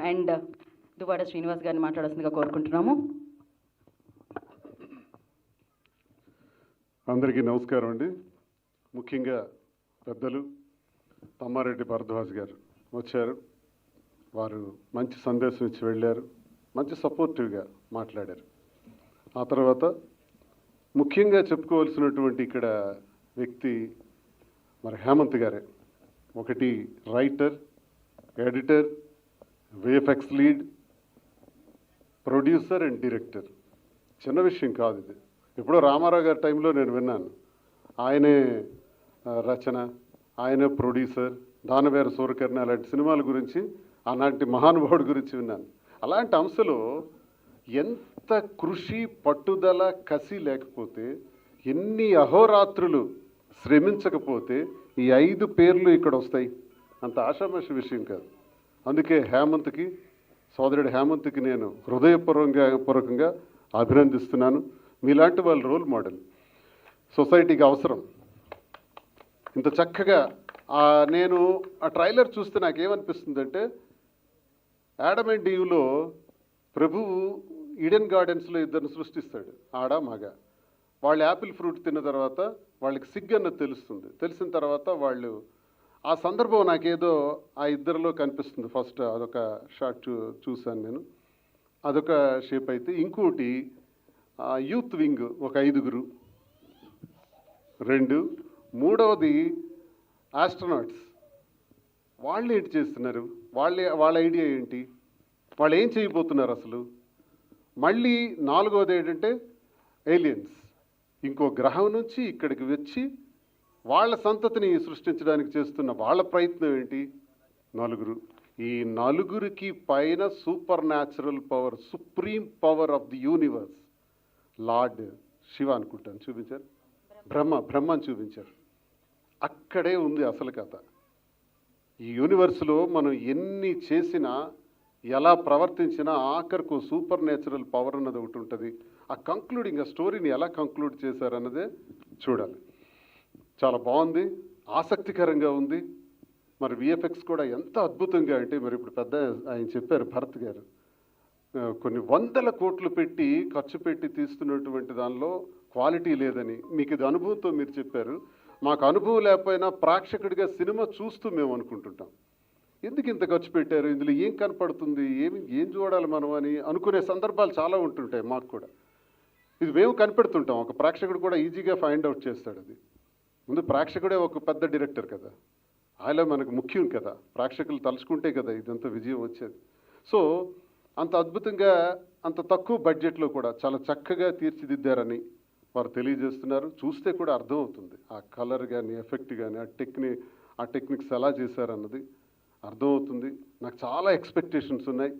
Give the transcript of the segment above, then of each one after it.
And Duvvada Srinivas గారిని మాట్లాడాల్సిందిగా కోరుకుంటున్నాము. అందరికీ నమస్కారం అండి. ముఖ్యంగా పెద్దలు తమ్మారెడ్డి భరద్వాజ్ గారు వచ్చారు. వారు మంచి సందేశం ఇచ్చి వెళ్ళారు, మంచి సపోర్టివ్గా మాట్లాడారు. ఆ తర్వాత ముఖ్యంగా చెప్పుకోవాల్సినటువంటి ఇక్కడ వ్యక్తి మరి హేమంత్ గారే. ఒకటి writer, editor, VFX lead, producer and director. చిన్న విషయం కాదు ఇది. ఎప్పుడో రామారావు గారి టైంలో నేను విన్నాను, ఆయనే రచన, ఆయనే ప్రొడ్యూసర్, దానవేర సూరకర్ణ అలాంటి సినిమాల గురించి అలాంటి మహానుభావుడి గురించి విన్నాను. అలాంటి అంశలో ఎంత కృషి, పట్టుదల, కసి లేకపోతే, ఎన్ని అహోరాత్రులు శ్రమించకపోతే ఈ 5 పేర్లు ఇక్కడ వస్తాయి. అంత ఆషామాషి విషయం కాదు. అందుకే హేమంత్కి, సోదరుడు హేమంత్కి నేను హృదయపూర్వకంగా అభినందిస్తున్నాను. మీలాంటి వాళ్ళు రోల్ మోడల్ సొసైటీకి అవసరం. ఇంత చక్కగా నేను ఆ ట్రైలర్ చూస్తే నాకేమనిపిస్తుందంటే, యాడమ్ అండ్ ఈవ్లో ప్రభువు ఈడెన్ గార్డెన్స్లో ఇద్దరిని సృష్టిస్తాడు, ఆడ మగ. వాళ్ళు యాపిల్ ఫ్రూట్ తిన్న తర్వాత వాళ్ళకి సిగ్గు అన్నది తెలుస్తుంది. తెలిసిన తర్వాత వాళ్ళు ఆ సందర్భం నాకేదో ఆ ఇద్దరిలో కనిపిస్తుంది. ఫస్ట్ అదొక షాట్ చూశాను నేను, అదొక షేప్ అయితే. ఇంకోటి యూత్ వింగ్ ఒక 5గురు, 2. మూడవది ఆస్ట్రోనాట్స్. వాళ్ళు ఏంటి చేస్తున్నారు, వాళ్ళ ఐడియా ఏంటి, వాళ్ళు ఏం చేయబోతున్నారు అసలు. మళ్ళీ 4వది ఏంటంటే ఏలియన్స్, ఇంకో గ్రహం నుంచి ఇక్కడికి వచ్చి వాళ్ళ సంతతిని సృష్టించడానికి చేస్తున్న వాళ్ళ ప్రయత్నం ఏంటి. 4. ఈ 4కి పైన super natural power, supreme power of the universe, lord Shiva అనుకుంటాను చూపించారు, బ్రహ్మని చూపించారు. అక్కడే ఉంది అసలు కథ. ఈ యూనివర్స్లో మనం ఎన్ని చేసినా, ఎలా ప్రవర్తించినా ఆఖరికి సూపర్ న్యాచురల్ పవర్ అన్నది ఒకటి ఉంటుంది. ఆ కంక్లూడింగ్, ఆ స్టోరీని ఎలా కంక్లూడ్ చేశారన్నదే చూడాలి. చాలా బాగుంది, ఆసక్తికరంగా ఉంది. మరి విఎఫ్ఎక్స్ కూడా ఎంత అద్భుతంగా అంటే, మరి ఇప్పుడు పెద్ద ఆయన చెప్పారు భరత్ గారు, కొన్ని 100 కోట్లు పెట్టి ఖర్చు పెట్టి తీస్తున్నటువంటి దానిలో క్వాలిటీ లేదని. మీకు ఇది అనుభవంతో మీరు చెప్పారు. మాకు అనుభవం లేకపోయినా ప్రేక్షకుడిగా సినిమా చూస్తూ మేము అనుకుంటుంటాం, ఎందుకు ఇంత ఖర్చు పెట్టారు, ఇందులో ఏం కనపడుతుంది, ఏం చూడాలి మనం అని అనుకునే సందర్భాలు చాలా ఉంటుంటాయి మాకు కూడా. ఇది మేము కనిపెడుతుంటాం, ఒక ప్రేక్షకుడు కూడా ఈజీగా ఫైండ్ అవుట్ చేస్తాడు. అది ముందు ప్రేక్షకుడే ఒక పెద్ద డైరెక్టర్ కదా, ఆయన మనకు ముఖ్యం కదా, ప్రేక్షకులు తలుచుకుంటే కదా ఇదంతా విజయం వచ్చేది. సో అంత అద్భుతంగా, అంత తక్కువ బడ్జెట్లో కూడా చాలా చక్కగా తీర్చిదిద్దారని వారు తెలియజేస్తున్నారు. చూస్తే కూడా అర్థమవుతుంది, ఆ కలర్ కానీ, ఎఫెక్ట్ కానీ, ఆ టెక్నిక్స్ ఎలా చేశారన్నది అర్థమవుతుంది. నాకు చాలా ఎక్స్పెక్టేషన్స్ ఉన్నాయి.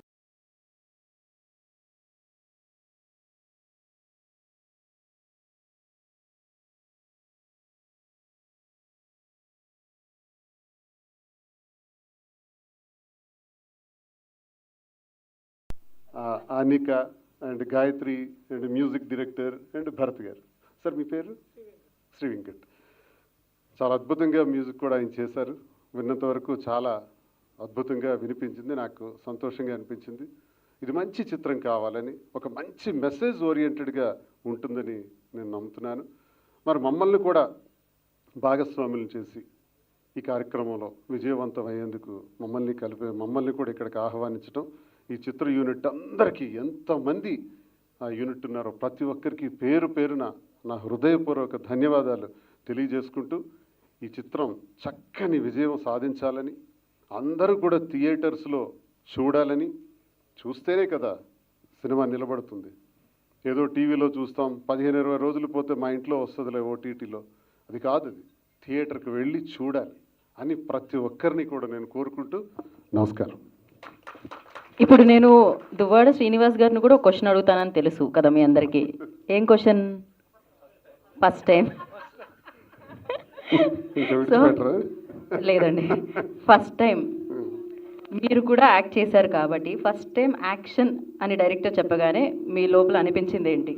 Anika and Gayatri and music director and Bharat గారు. సార్ మీ పేరు? శ్రీ వెంకట్. చాలా అద్భుతంగా మ్యూజిక్ కూడా ఆయన చేశారు. విన్నంత వరకు చాలా అద్భుతంగా వినిపించింది, నాకు సంతోషంగా అనిపించింది. ఇది మంచి చిత్రం కావాలని, ఒక మంచి మెసేజ్ ఓరియంటెడ్గా ఉంటుందని నేను నమ్ముతున్నాను. మరి మమ్మల్ని కూడా భాగస్వాములను చేసి ఈ కార్యక్రమంలో విజయవంతం అయ్యేందుకు మమ్మల్ని కూడా ఇక్కడికి ఆహ్వానించడం, ఈ చిత్ర యూనిట్ అందరికీ, ఎంతమంది ఆ యూనిట్ ఉన్నారో ప్రతి ఒక్కరికి పేరు పేరున నా హృదయపూర్వక ధన్యవాదాలు తెలియజేసుకుంటూ, ఈ చిత్రం చక్కని విజయం సాధించాలని, అందరూ కూడా థియేటర్స్లో చూడాలని. చూస్తేనే కదా సినిమా నిలబడుతుంది. ఏదో టీవీలో చూస్తాం, 15-20 రోజులు పోతే మా ఇంట్లో వస్తుందిలే ఓటీటీలో, అది కాదు. అది థియేటర్కి వెళ్ళి చూడాలి అని ప్రతి ఒక్కరిని కూడా నేను కోరుకుంటూ నమస్కారం. ఇప్పుడు నేను దువ్వాడ శ్రీనివాస్ గారిని కూడా ఒక క్వశ్చన్ అడుగుతానని తెలుసు కదా మీ అందరికీ. ఏం క్వశ్చన్? ఫస్ట్ టైం లేదండి, ఫస్ట్ టైం మీరు కూడా యాక్ట్ చేశారు కాబట్టి, ఫస్ట్ టైం యాక్షన్ అని డైరెక్టర్ చెప్పగానే మీ లోపల అనిపించింది ఏంటి?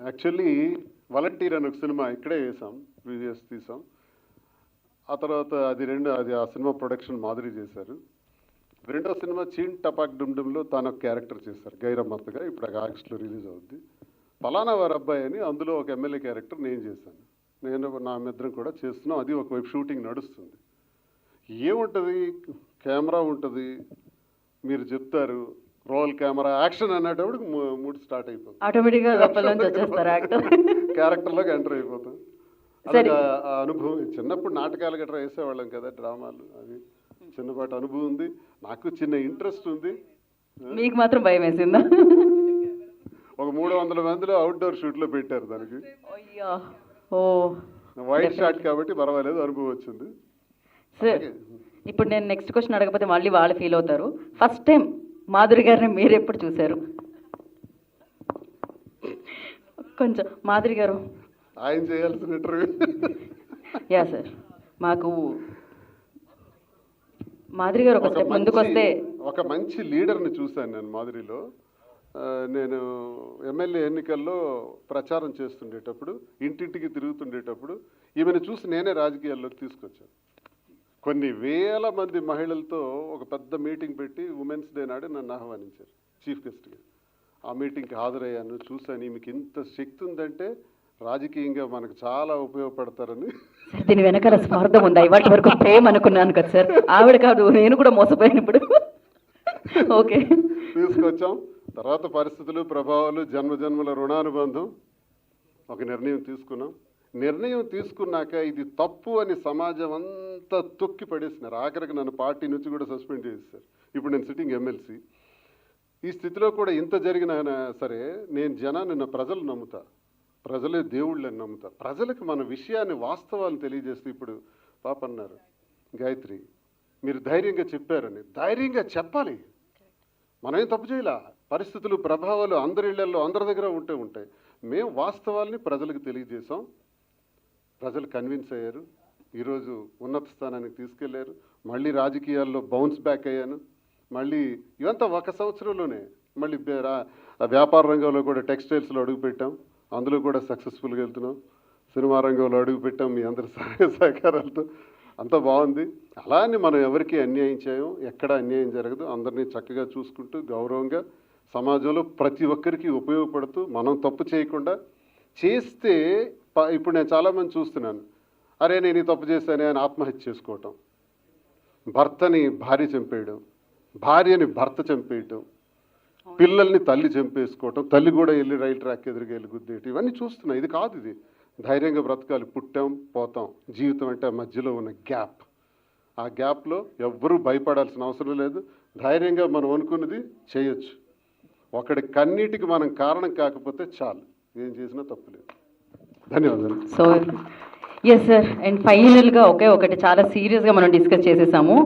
యాక్చువల్లీ వాలంటీర్ అని ఒక సినిమా ఇక్కడే వేసాం, ప్రీవియస్ తీసాం. ఆ తర్వాత అది ఆ సినిమా ప్రొడక్షన్ మాధురి చేశారు. రెండో సినిమా చీన్ టపాక్ డుమ్డుమ్లో తాను ఒక క్యారెక్టర్ చేశారు గైరమ్మత్తగా. ఇప్పుడు ఆగస్టులో రిలీజ్ అవుద్ది. పలానా వారి అబ్బాయి అని అందులో ఒక ఎమ్మెల్యే క్యారెక్టర్ నేను చేశాను. నా మిత్రం కూడా చేస్తున్నాం. అది ఒకవైపు షూటింగ్ నడుస్తుంది. ఏముంటుంది, కెమెరా ఉంటుంది, మీరు చెప్తారు రోల్ కెమెరా యాక్షన్ అనేటప్పుడు మూడు స్టార్ట్ అయిపోతుంది. ఆటోమేటిక్గా లోపల నుంచి వచ్చేస్తారు యాక్టర్. క్యారెక్టర్లోకి ఎంటర్ అయిపోతాం. అలాగే ఆ అనుభవం చిన్నప్పుడు నాటకాలు గట్రా వేసేవాళ్ళం కదా, డ్రామాలు. అది చిన్నపాటి అనుభవం ఉంది. నాకు చిన్న ఇంట్రెస్ట్ ఉంది. మీకు మాత్రం భయం వేసిందా? ఒక 300 మందిలో అవుట్డోర్ షూట్లో పెట్టారు దానికి. అయ్యో, ఓ వైట్ షాట్ కాబట్టి పర్వాలేదు, అనుభవం వచ్చింది. సార్ ఇప్పుడు నేను నెక్స్ట్ క్వశ్చన్ అడగకపోతే మళ్ళీ వాళ్ళు ఫీల్ అవుతారు. ఫస్ట్ టైం మాధురి గారిని మీరు ఎప్పుడు చూశారు? కొంచెం మాధురి గారు ఆయన చేయాల్సిన ఇంటర్వ్యూ. యా సార్, మాకు మాధురి గారు ఒక స్టెప్ ముందుకు వస్తే. ఒక మంచి లీడర్ని చూశాను నేను మాధురిలో. నేను ఎమ్మెల్యే ఎన్నికల్లో ప్రచారం చేస్తుండేటప్పుడు, ఇంటింటికి తిరుగుతుండేటప్పుడు ఈమెను చూసి నేనే రాజకీయాల్లోకి తీసుకొచ్చాను. కొన్ని వేల మంది మహిళలతో ఒక పెద్ద మీటింగ్ పెట్టి ఉమెన్స్ డే నాడు నన్ను ఆహ్వానించారు చీఫ్ గెస్ట్గా. ఆ మీటింగ్కి హాజరయ్యాను, చూశాను. ఈమెకి ఇంత శక్తి ఉందంటే రాజకీయంగా మనకు చాలా ఉపయోగపడతారని. దీని వెనకాల స్వార్థం ఉందా? ఇవాటి వరకు ప్రేమ అనుకున్నాను కదా సార్, ఆవిడ కాదు, నేను కూడా మోసపోయాను ఇప్పుడు. ఓకే, తీసుకొచ్చాం. తర్వాత పరిస్థితులు, ప్రభావాలు, జన్మజన్మల రుణానుబంధం, ఒక నిర్ణయం తీసుకున్నాం. నిర్ణయం తీసుకున్నాక ఇది తప్పు అని సమాజం అంతా తొక్కి పడేసినారు. ఆఖరికి నన్ను పార్టీ నుంచి కూడా సస్పెండ్ చేసేసారు. ఇప్పుడు నేను సిట్టింగ్ ఎమ్మెల్సీ. ఈ స్థితిలో కూడా ఇంత జరిగినా సరే నేను ప్రజలు నమ్ముతా, ప్రజలే దేవుళ్ళని నమ్ముతా. ప్రజలకు మన విషయాన్ని, వాస్తవాలు తెలియజేస్తూ, ఇప్పుడు పాప అన్నారు గాయత్రి, మీరు ధైర్యంగా చెప్పారని. ధైర్యంగా చెప్పాలి. మనమేం తప్పు చేయాల. పరిస్థితులు, ప్రభావాలు అందరి ఇళ్లలో, అందరి దగ్గర ఉంటాయి. మేము వాస్తవాల్ని ప్రజలకు తెలియజేసాం. ప్రజలు కన్విన్స్ అయ్యారు. ఈరోజు ఉన్నత స్థానానికి తీసుకెళ్లారు. మళ్ళీ రాజకీయాల్లో బౌన్స్ బ్యాక్ అయ్యాను. మళ్ళీ ఇవంతా 1 సంవత్సరంలోనే. మళ్ళీ వ్యాపార రంగంలో కూడా టెక్స్టైల్స్లో అడుగుపెట్టాం. అందులో కూడా సక్సెస్ఫుల్గా వెళ్తున్నాం. సినిమా రంగంలో అడుగుపెట్టాం మీ అందరి సహాయ సహకారాలతో. అంతా బాగుంది. అలానే మనం ఎవరికి అన్యాయం చేయం, ఎక్కడ అన్యాయం జరగదు. అందరినీ చక్కగా చూసుకుంటూ గౌరవంగా సమాజంలో ప్రతి ఒక్కరికి ఉపయోగపడుతూ, మనం తప్పు చేయకుండా చేస్తే. ఇప్పుడు నేను చాలామంది చూస్తున్నాను, అరే నేను ఈ తప్పు చేశానే అని ఆత్మహత్య చేసుకోవటం, భర్తని భార్య చంపేయడం, భార్యని భర్త చంపేయటం, పిల్లల్ని తల్లి చంపేసుకోవటం, తల్లి కూడా వెళ్ళి రైలు ట్రాక్ ఎదురుగా వెళ్ళి గుద్దేయటం, ఇవన్నీ చూస్తున్నాం. ఇది కాదు. ఇది ధైర్యంగా బ్రతకాలి. పుట్టాం, పోతాం. జీవితం అంటే ఆ మధ్యలో ఉన్న గ్యాప్. ఆ గ్యాప్లో ఎవ్వరూ భయపడాల్సిన అవసరం లేదు. ధైర్యంగా మనం అనుకున్నది చేయొచ్చు. ఒకటి కన్నీటికి మనం కారణం కాకపోతే చాలు, ఏం చేసినా తప్పులేదు. ధన్యవాదాలు. సో ఎస్ సార్, అండ్ ఫైనల్గా ఒకటి చాలా సీరియస్గా మనం డిస్కస్ చేసేసాము.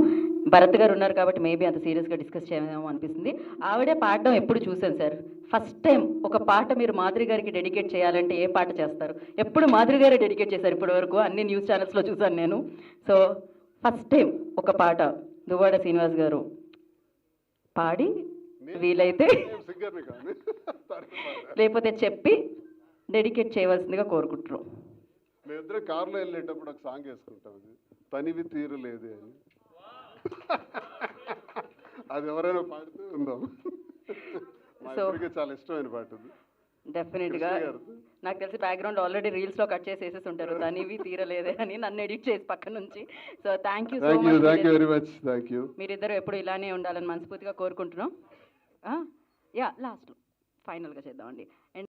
భరత్ గారు ఉన్నారు కాబట్టి మేబీ అంత సీరియస్గా డిస్కస్ చేయమేమో అనిపిస్తుంది. ఆవిడే పాడడం ఎప్పుడు చూశాను సార్. ఫస్ట్ టైం ఒక పాట మీరు మాధురి గారికి డెడికేట్ చేయాలంటే ఏ పాట చేస్తారు? ఎప్పుడు మాధురి గారే డెడికేట్ చేశారు ఇప్పటి వరకు, అన్ని న్యూస్ ఛానల్స్లో చూశాను నేను. సో ఫస్ట్ టైం ఒక పాట దువ్వాడ శ్రీనివాస్ గారు పాడి, వీలైతే లేకపోతే చెప్పి డెడికేట్ చేయవలసిందిగా కోరుకుంటున్నాం. మేమిద్దరం కారులో వెళ్ళేటప్పుడు ఒక సాంగ్ వేసుకుంటాం, అది తనివి తీరలేదే అని. అది ఎవరైనా పాడుతూ ఉందాం. మా ఇద్దరికి చాలా ఇష్టమైన పాట అది. డెఫినెట్గా నాకు తెలిసి బ్యాక్గ్రౌండ్ ఆల్రెడీ రీల్స్లో కట్ చేసేసి ఉంటారు, తనివి తీరలేదే అని, నన్ను ఎడిట్ చేసి పక్క నుంచి. So thank you so much. Thank you very much. Thank you. మీరిద్దరు ఎప్పుడు ఇలానే ఉండాలని మనస్ఫూర్తిగా కోరుకుంటున్నాం. యా, లాస్ట్ ఫైనల్గా చేద్దామండి.